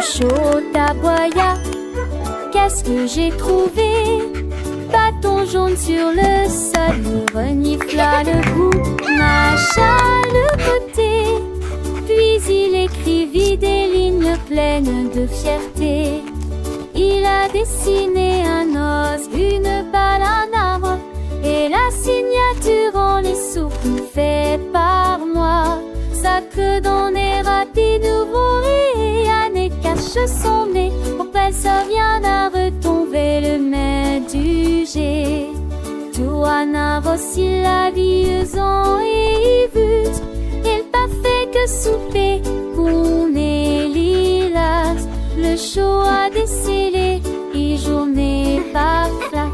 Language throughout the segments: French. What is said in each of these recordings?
chaud aboya. Qu'est-ce que j'ai trouvé? Bâton jaune sur le sol, il renifla le bout, mâcha le côté. Puis il écrivit des lignes pleines de fierté. Il a dessiné un os, une balle, un arbre, et la signature en les souffles fait par moi. Sa queue d'en est rapide, nouveau et Anne cache son nez. Pour elle ça vient à retomber le maître du jet. Toi n'a aussi la liaison et but. Il pas fait que souper pour les lilas. Le chaud a décelé et journée par flash.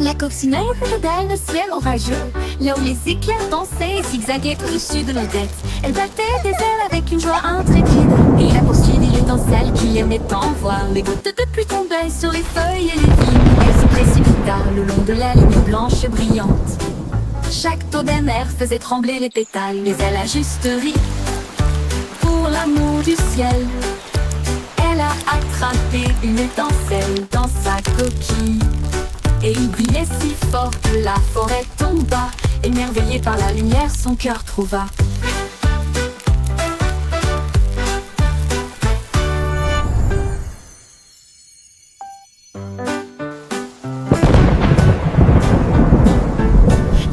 La coccinelle dans le ciel orageux, là où les éclairs dansaient et zigzaguaient au-dessus de nos têtes. Elle battait des ailes avec une joie intrépide, et il a poursuivi l'étincelle qui aimait tant voir. Les gouttes de pluie tombaient sur les feuilles et les vignes. Elle se précipita le long de la ligne blanche brillante. Chaque taux d'un air faisait trembler les pétales, mais elle a juste ri pour l'amour du ciel. Elle a attrapé une étincelle dans sa coquille, et il brillait si fort que la forêt tomba. Émerveillé par la lumière, son cœur trouva.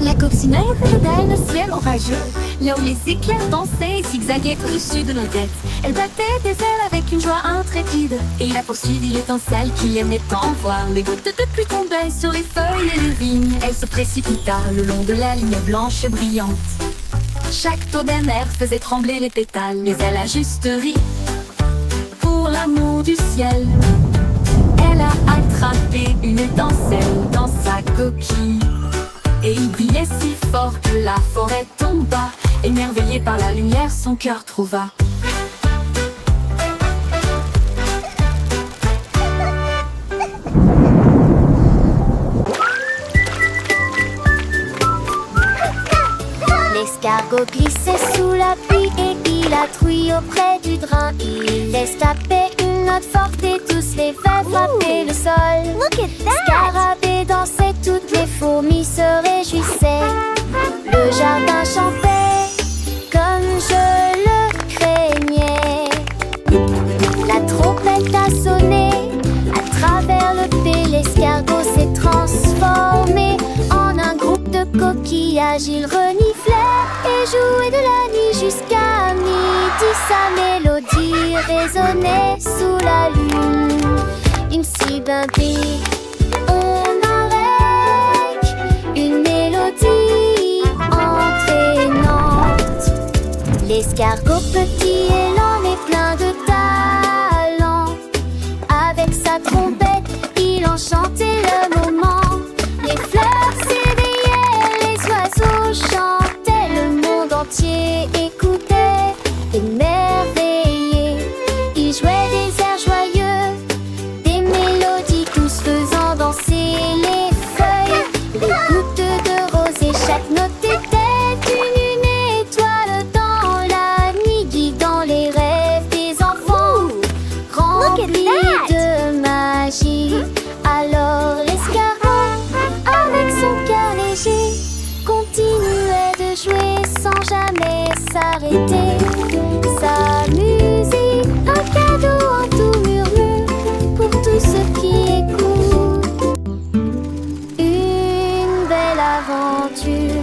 La coccinelle dans le ciel orageux, là où les éclairs dansaient et zigzaguaient au-dessus de nos têtes. Elle battait des ailes avec une joie intrépide, et il a poursuivi l'étincelle qui aimait tant voir. Les gouttes de pluie tombaient sur les feuilles et les vignes. Elle se précipita le long de la ligne blanche brillante. Chaque taux d'un air faisait trembler les pétales, mais elle a juste ri pour l'amour du ciel. Elle a attrapé une étincelle dans sa coquille, et il brillait si fort que la forêt tomba. Émerveillé par la lumière, son cœur trouva. L'escargot glissait sous la pluie et il a trouillé auprès du drain. Il laisse taper une note forte et tous les vers frappaient le sol. Scarabée dansait, toutes les fourmis se réjouissaient. Le jardin chantait comme je le craignais. La trompette a sonné à travers le pays. L'escargot s'est transformé en un groupe de coquillages. Il reniflait et jouait de la nuit jusqu'à midi. Sa mélodie résonnait sous la lune. Une sibylle, on avec une mélodie entraînante. L'escargot petit et lent mais plein de talent. Avec sa trompette, il enchantait le moment. Les fleurs s'éveillaient, les oiseaux chantaient. Le monde entier écoutait, émerveillé. Il jouait des airs joyeux, des mélodies tous faisant danser les feuilles. Les gouttes de rosée, chaque note était une étoile dans la nuit, guidant les rêves des enfants remplis de magie. Alors l'escargot, avec son cœur léger, continuait de jouer sans jamais s'arrêter. Sa musique, un cadeau en tout murmure pour tous ceux qui écoutent. Une belle aventure.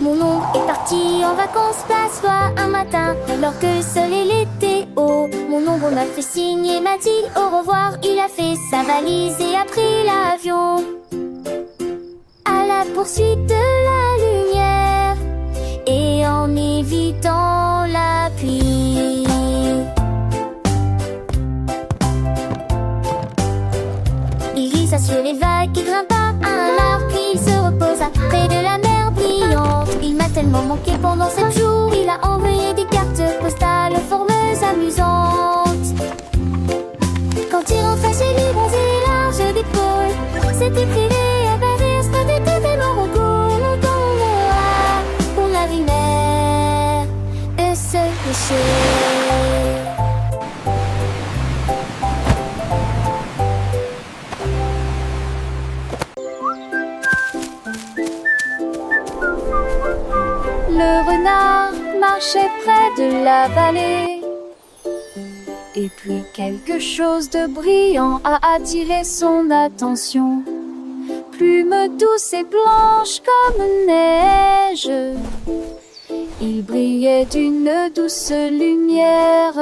Mon ombre est parti en vacances, place loi un matin, alors que le soleil était haut. Mon ombre m'a fait signe et m'a dit au revoir. Il a fait sa valise et a pris l'avion à la poursuite de la lumière. Et en y vit dans la pluie. Il glissa sur les vagues et grimpa à un arbre, puis il se reposa près de la mer brillante. Il m'a tellement manqué pendant 7 jours, il a envoyé des cartes postales aux formeuses amusantes. Quand il rentrait chez lui, bronzé et large d'épaule, c'était privé à Paris, c'était totalement recours. Longtemps on la rivière et se pêcher. Le renard marchait près de la vallée. Et puis quelque chose de brillant a attiré son attention. Plume douce et blanche comme neige, il brillait d'une douce lumière.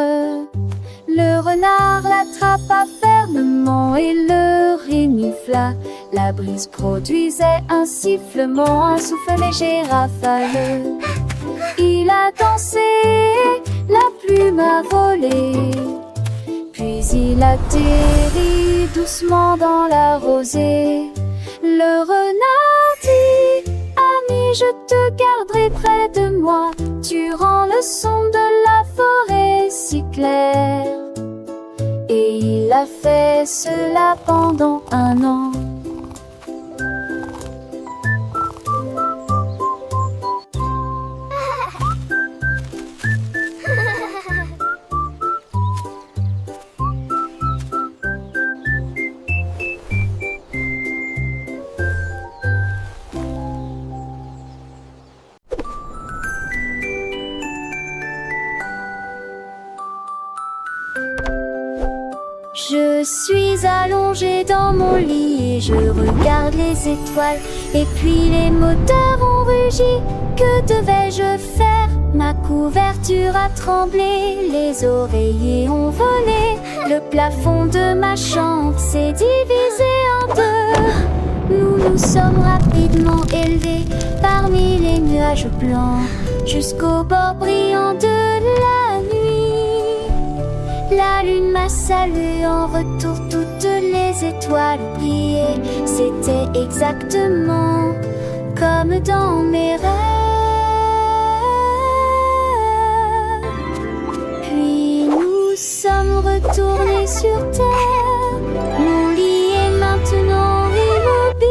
Le renard l'attrapa fermement et le renifla. La brise produisait un sifflement, un souffle léger rafale. Il a dansé, la plume a volé, puis il atterrit doucement dans la rosée. Le renard dit: ami, je te garderai près de moi. Tu rends le son de la forêt si clair. Et il a fait cela pendant 1 an. Je suis allongée dans mon lit et je regarde les étoiles. Et puis les moteurs ont rugi. Que devais-je faire? Ma couverture a tremblé, les oreillers ont volé. Le plafond de ma chambre s'est divisé en 2. Nous nous sommes rapidement élevés parmi les nuages blancs jusqu'au bord brillant de la nuit. La lune m'a salué en retour, toutes les étoiles brillaient. C'était exactement comme dans mes rêves. Puis nous sommes retournés sur terre. Mon lit est maintenant immobile.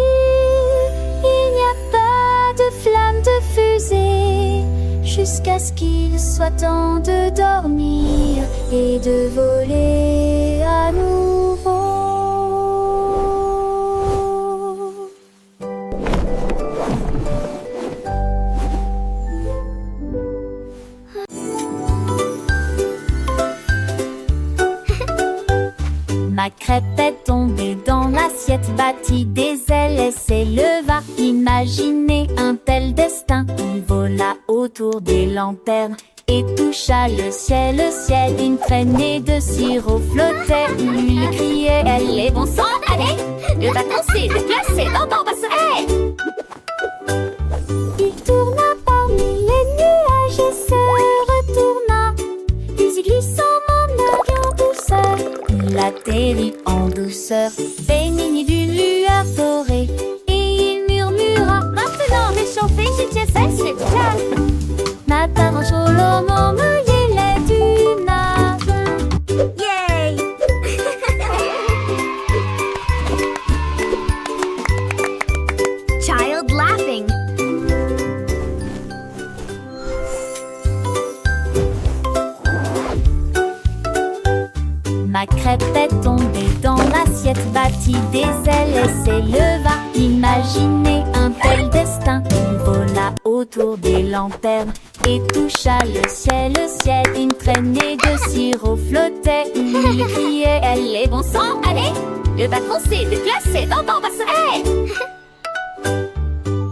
Il n'y a pas de flamme de fusée jusqu'à ce qu'il soit temps de dormir et de voler à nouveau. Ma crêpe est tombée dans l'assiette, battit des ailes et s'éleva. Imaginez un tel destin. Il vola autour des lanternes et toucha le ciel. Une traînée de sirop flottait. Il criait: elle est bon sang, allez, le bâton s'est déplacé dans ton bassin. Hey! Il tourna parmi les nuages et se retourna, puis il glissa en en douceur. Il atterrit en douceur, baigné d'une lueur dorée, et il murmura: maintenant réchauffé, je tiens ça, c'est clair. Matin chaud l'homme mouillé les dunes. Yay! Child laughing. Ma crêpe est tombée dans l'assiette, battit des ailes et s'éleva. Imaginez un tel destin. Il vola autour des lanternes et toucha le ciel. Une traînée de sirop flottait. Il criait: elle est bon sang, allez, le bâton s'est déplacé dans ton bassin. Hey!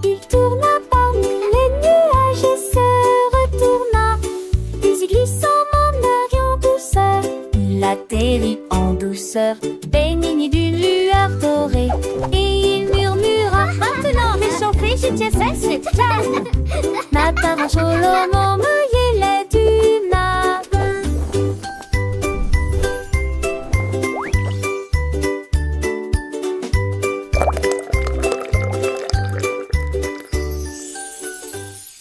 Il tourna parmi les nuages et se retourna, puis il glissa en douceur. Il atterrit en douceur, baigné d'une lueur dorée, et il murmura: maintenant réchauffé, je tiens ça, c'est clair. Matin chaud l'homme mouillé